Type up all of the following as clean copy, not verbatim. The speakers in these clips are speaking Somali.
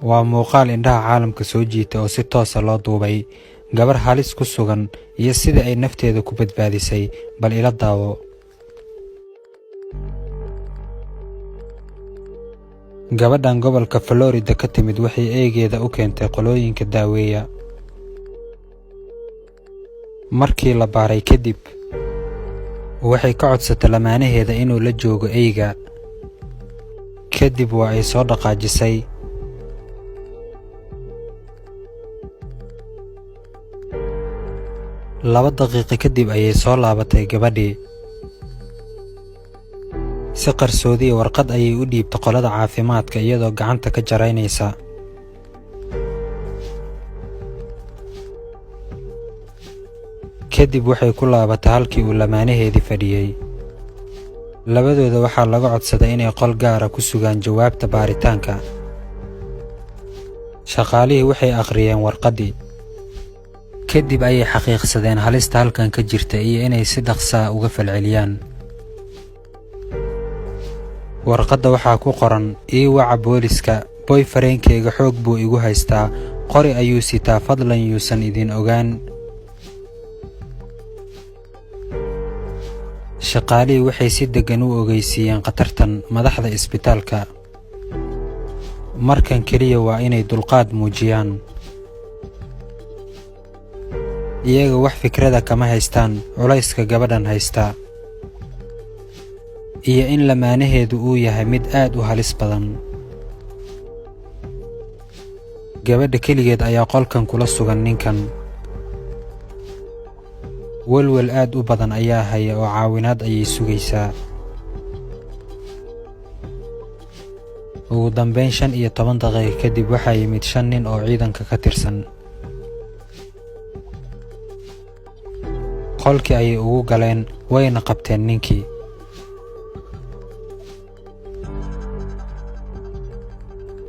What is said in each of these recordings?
waa muuqaal indhaha caalamka soo jiita oo si toos ah loo duubay gabar halis ku sugan iyo sida ay nafteeda ku badbaadisay. bal ila daawo. gabadhan gobolka Florida ka timid waxay eegeeda u keentay qolooyinka daaweeya. markii la baaray kadib waxay ka codsatay lamaanaheeda inuu la joogo eyga. kadib waa ay soo dhaqaajisay. laba daqiiqo kadib ayay soo laabatay gabadhii. si qarsoodi warqad ayay u dhiibtay qolada caafimaadka iyadoo gacanta ka jaraynaysa. kadib waxay ku laabatay halkii uu lamaanaheedii fadhiyey. labadooda waxaa laga codsaday inay qol gaara ku sugaan jawaabta baaritaanka. shaqaalihii waxay akhriyeen warqaddii. kadib ayay xaqiiqsadeen halista halkan ka jirta iyo inay si dhaqsaa uga falceliyaan. warqadda waxaa ku qoran: ii waca booliska, boyfriendkayga xoog buu igu haystaa, qori ayuu sitaa, fadlan yuusan idin ogaan. shaqaalihii waxay si deggan u ogeysiiyeen khatartan madaxda isbitaalka. markan keliya waa inay dulqaad muujiyaan. iyaga wax fikrada kama haystaan culayska gabadhan haysta iyo in lamaanaheedu uu yahay mid aad u halis badan. gabadha keligeed ayaa qolkan kula sugan ninkan. walwal aad u badan ayaa haya oo caawinaad ayay sugaysaa. ugu dambayn 15 daqiiqo kadib waxaa yimid 5 nin oo ciidanka ka tirsan. qolkii ayay ugu galeen wayna qabteen ninkii.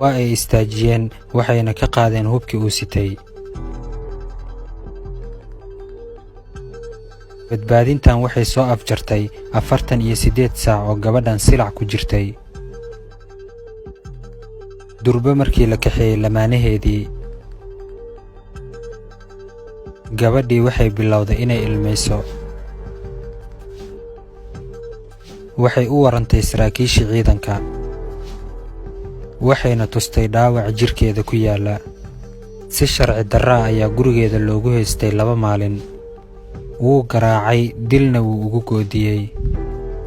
waa ay istaajiyeen waxayna ka qaadeen hubkii uu sitay. badbaadintan waxay soo afjartay 48 saac oo gabadhan silac ku jirtay. durba markii la kaxeeyey lamaanaheedii, gabadhii waxay bilowday inay ilmayso. waxay u warantay saraakiishii ciidanka. waxayna tustay dhaawac jirkeeda ku yaala. si sharci darra ayaa gurigeeda loogu haystay 2 maalin. wuu garaacay, dilna wuu ugu goodiyey.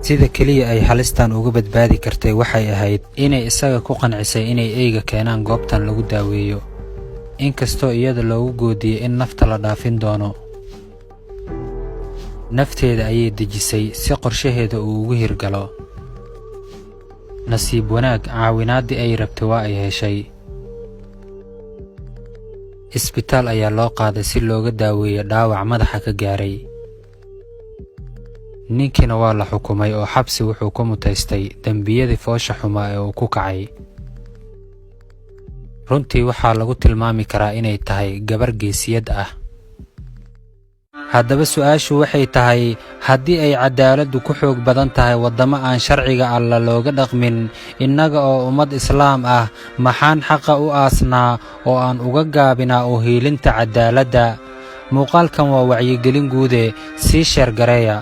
sida keliya ay halistan uga badbaadi kartay waxay ahayd inay isaga ku qancisay inay eyga keenaan goobtan lagu daaweeyo, inkastoo iyada loogu goodiyey in nafta la dhaafin doono. nafteeda ayay dejisay si qorshaheeda uu ugu hirgalo. nasiib wanaag, caawinaaddii ay rabtay waa ay heshay. isbitaal ayaa loo qaaday si looga daaweeyo dhaawac madaxa ka gaaray. ninkiina waa la xukumay oo xabsi wuxuu ku mutaystay dembiyadii foosha xumaa ee uu ku kacay. runtii waxaa lagu tilmaami karaa inay tahay gabar geesiyad ah. haddaba su'aashu waxay tahay, haddii ay cadaaladdu ku xoog badan tahay waddamo aan sharciga alla looga dhaqmin, innaga oo ummad islaam ah maxaan xaqa u aasnaa oo aan uga gaabinaa u hiilinta cadaaladda? muuqaalkan waa wacyigelin guude, sii sheer gareeya.